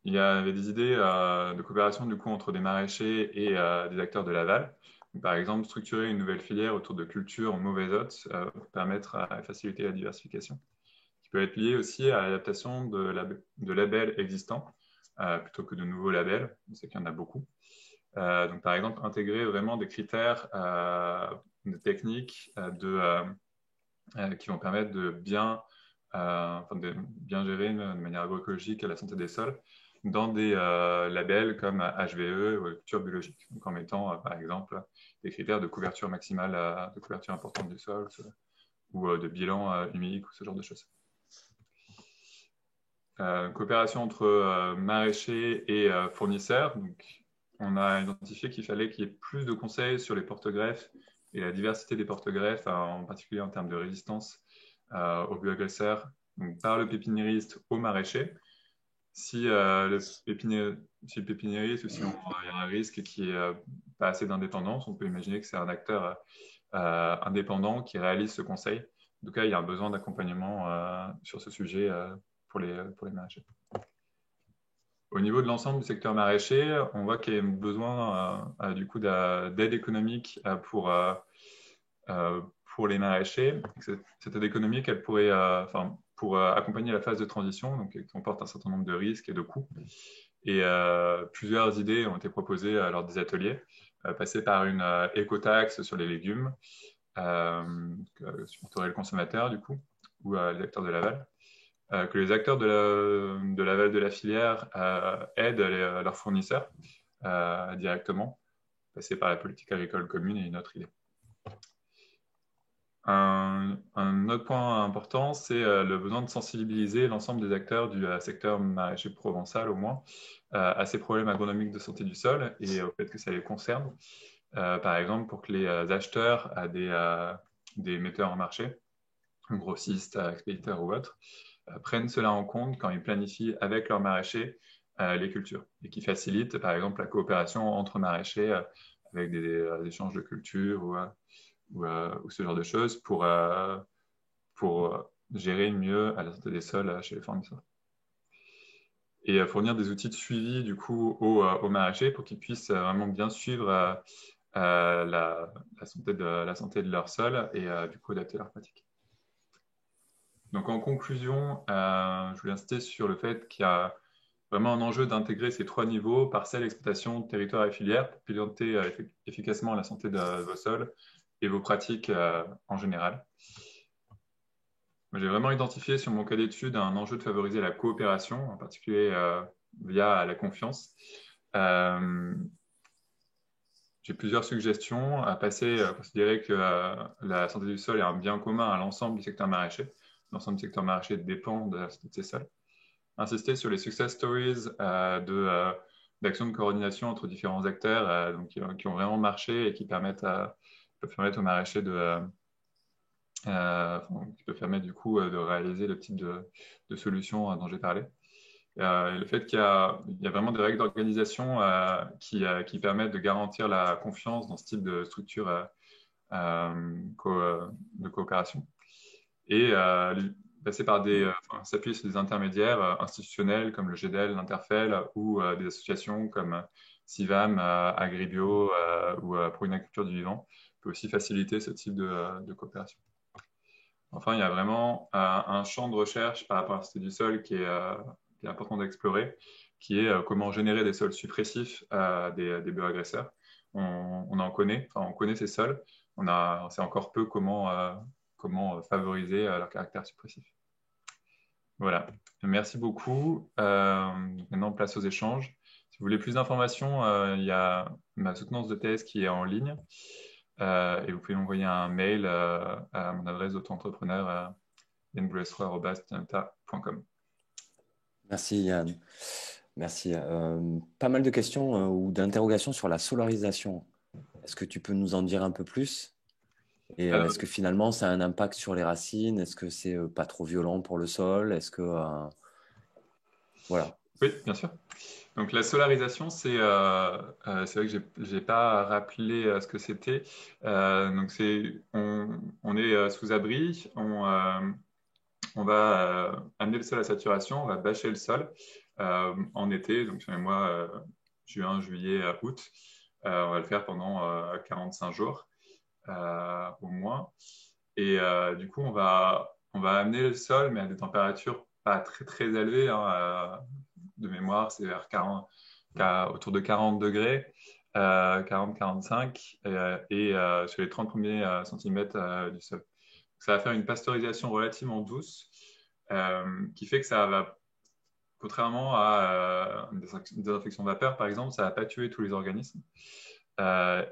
Il y avait des idées de coopération du coup entre des maraîchers et des acteurs de l'aval. Par exemple, structurer une nouvelle filière autour de cultures mauvais hôtes pour permettre à faciliter la diversification. Qui peut être lié aussi à l'adaptation de labels existants plutôt que de nouveaux labels. On sait qu'il y en a beaucoup. Donc, par exemple, intégrer vraiment des critères de techniques qui vont permettre de bien gérer de manière agroécologique la santé des sols dans des labels comme HVE ou culture biologique, donc en mettant par exemple des critères de couverture maximale, de couverture importante du sol ou de bilan humique ou ce genre de choses. Coopération entre maraîchers et fournisseurs. Donc, on a identifié qu'il fallait qu'il y ait plus de conseils sur les porte-greffes et la diversité des porte-greffes, en particulier en termes de résistance aux bioagresseurs, donc par le pépiniériste au maraîcher. Si le pépiniériste ou si il y a un risque qui n'est pas assez d'indépendance, on peut imaginer que c'est un acteur indépendant qui réalise ce conseil. En tout cas, il y a un besoin d'accompagnement sur ce sujet pour les maraîchers. Au niveau de l'ensemble du secteur maraîcher, on voit qu'il y a besoin du coup d'aide économique pour les maraîchers. Cette aide économique, elle pourrait, pour accompagner la phase de transition, donc qui comporte un certain nombre de risques et de coûts. Et plusieurs idées ont été proposées lors des ateliers, passer par une écotaxe sur les légumes, supporterait le consommateur du coup, ou les acteurs de l'aval. Que les acteurs de l'aval de la filière aident leurs fournisseurs directement, passer par la politique agricole commune est une autre idée. Un autre point important, c'est le besoin de sensibiliser l'ensemble des acteurs du secteur maraîcher provençal, au moins, à ces problèmes agronomiques de santé du sol et au fait que ça les concerne. Par exemple, pour que les acheteurs à des metteurs en marché, grossistes, expéditeurs ou autres, prennent cela en compte quand ils planifient avec leurs maraîchers les cultures et qui facilitent, par exemple, la coopération entre maraîchers avec des échanges de cultures ou ce genre de choses pour gérer mieux à la santé des sols chez les fournisseurs. Et fournir des outils de suivi du coup aux maraîchers pour qu'ils puissent vraiment bien suivre la santé de leur sol et du coup adapter leurs pratiques. Donc en conclusion, je voulais insister sur le fait qu'il y a vraiment un enjeu d'intégrer ces 3 niveaux, parcelles, exploitation, territoire et filière, pour piloter efficacement la santé de vos sols et vos pratiques en général. J'ai vraiment identifié sur mon cas d'étude un enjeu de favoriser la coopération, en particulier via la confiance. J'ai plusieurs suggestions à passer à considérer que la santé du sol est un bien commun à l'ensemble du secteur maraîcher. L'ensemble du secteur maraîcher dépend de la santé de ses sols. Insister sur les success stories d'actions de coordination entre différents acteurs donc, qui ont vraiment marché et qui peuvent permettre aux maraîchers qui peut permettre du coup de réaliser le type de solutions dont j'ai parlé. Le fait qu'il y a vraiment des règles d'organisation qui permettent de garantir la confiance dans ce type de structure de coopération. Et passer par s'appuyer sur des intermédiaires institutionnels comme le GEDEL, l'Interfel ou des associations comme CIVAM, Agribio ou pour une agriculture du vivant peut aussi faciliter ce type de coopération. Enfin, il y a vraiment un champ de recherche par rapport à la santé du sol qui est important d'explorer, qui est comment générer des sols suppressifs des bioagresseurs. On en connaît, enfin, on connaît ces sols, on sait encore peu comment favoriser leur caractère suppressif. Voilà, merci beaucoup. Maintenant, place aux échanges. Si vous voulez plus d'informations, il y a ma soutenance de thèse qui est en ligne. Et vous pouvez m'envoyer un mail à mon adresse d'auto-entrepreneur yann.boulestro@tinata.com. Merci Yann. Merci. Pas mal de questions ou d'interrogations sur la solarisation. Est-ce que tu peux nous en dire un peu plus? Et est-ce que finalement ça a un impact sur les racines? Est-ce que c'est pas trop violent pour le sol? Est-ce que voilà. Oui, bien sûr. Donc la solarisation, c'est vrai que j'ai pas rappelé ce que c'était. Donc on est sous abri, on va amener le sol à saturation, on va bâcher le sol en été, donc sur les mois juin, juillet, août. On va le faire pendant 45 jours au moins. Et du coup, on va amener le sol, mais à des températures pas très très élevées. De mémoire, c'est vers 40, autour de 40 degrés, 40-45, et sur les 30 premiers centimètres du sol. Ça va faire une pasteurisation relativement douce, qui fait que ça va, contrairement à une désinfection vapeur, par exemple, ça ne va pas tuer tous les organismes.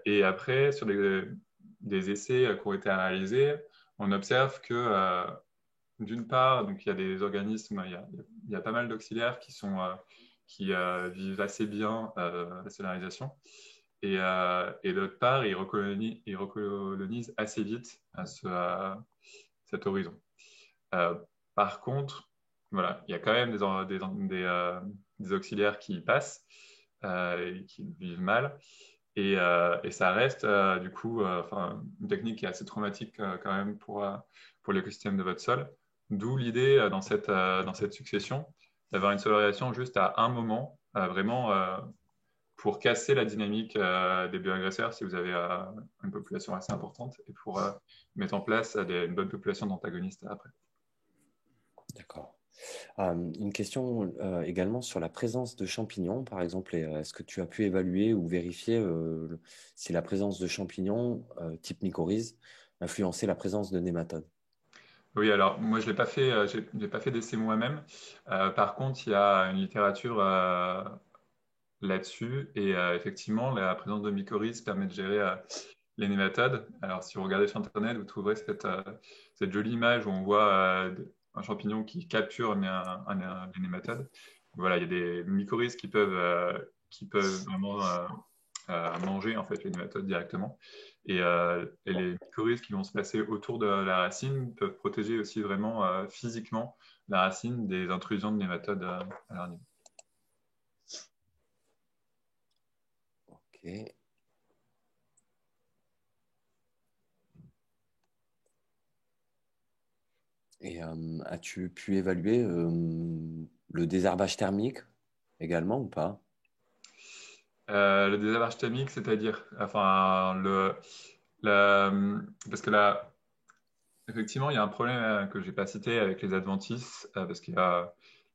Et après, sur des essais qui ont été réalisés, on observe que, d'une part, donc, il y a des organismes, il y a pas mal d'auxiliaires qui vivent assez bien la solarisation. Et d'autre part, ils recolonisent assez vite à cet horizon. Par contre, voilà, il y a quand même des auxiliaires qui y passent et qui vivent mal. Et ça reste du coup une technique qui est assez traumatique quand même pour l'écosystème de votre sol. D'où l'idée dans cette succession d'avoir une solarisation juste à un moment, vraiment pour casser la dynamique des bioagresseurs si vous avez une population assez importante et pour mettre en place une bonne population d'antagonistes après. D'accord. Une question également sur la présence de champignons, par exemple. Est-ce que tu as pu évaluer ou vérifier si la présence de champignons type mycorhize influençait la présence de nématodes? Oui, alors moi je l'ai pas fait, j'ai pas fait d'essai moi-même. Par contre, il y a une littérature là-dessus et effectivement, la présence de mycorhizes permet de gérer les nématodes. Alors, si vous regardez sur Internet, vous trouverez cette jolie image où on voit un champignon qui capture les nématodes. Voilà, il y a des mycorhizes qui peuvent vraiment manger en fait les nématodes directement. Et les mycorhizes qui vont se placer autour de la racine peuvent protéger aussi vraiment physiquement la racine des intrusions de nématodes à leur niveau. Ok. Et as-tu pu évaluer le désherbage thermique également ou pas? Le désherbage thermique, c'est-à-dire, enfin, parce que là, effectivement, il y a un problème que je n'ai pas cité avec les adventices, parce que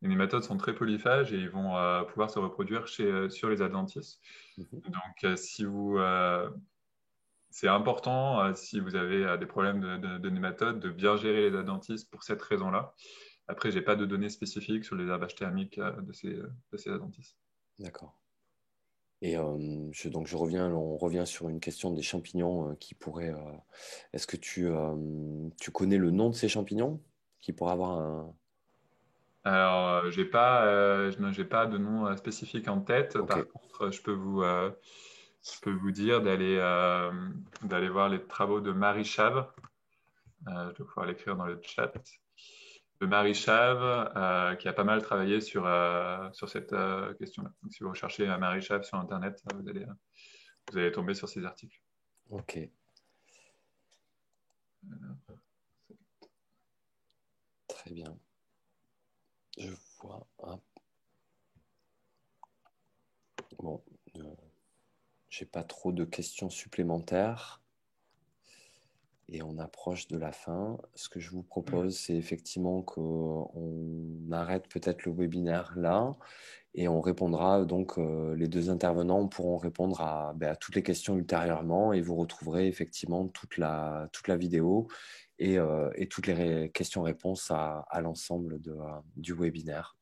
les nématodes sont très polyphages et ils vont pouvoir se reproduire sur les adventices. Donc, c'est important, si vous avez des problèmes de nématodes, de bien gérer les adventices pour cette raison-là. Après, je n'ai pas de données spécifiques sur les herbages thermiques de ces adventices. D'accord. Et on revient sur une question des champignons qui pourraient. Est-ce que tu connais le nom de ces champignons qui pourraient avoir un. Alors, j'ai pas de nom spécifique en tête. Ok. Par contre, je peux vous dire d'aller voir les travaux de Marie Chave. Je vais pouvoir l'écrire dans le chat. de Marie Chave, qui a pas mal travaillé sur cette question-là. Donc, si vous recherchez Marie Chave sur Internet, vous allez tomber sur ces articles. Ok. Très bien. Je vois. Bon, j'ai pas trop de questions supplémentaires. Et on approche de la fin. Ce que je vous propose, c'est effectivement qu'on arrête peut-être le webinaire là et on répondra donc, les deux intervenants pourront répondre à toutes les questions ultérieurement et vous retrouverez effectivement toute la vidéo et toutes les questions-réponses à l'ensemble du webinaire.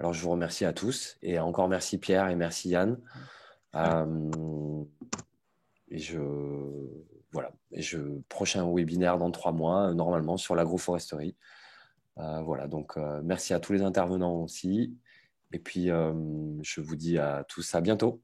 Alors, je vous remercie à tous et encore merci Pierre et merci Yann. Voilà. Prochain webinaire dans 3 mois, normalement sur l'agroforesterie. Voilà, donc merci à tous les intervenants aussi. Et puis, je vous dis à tous à bientôt.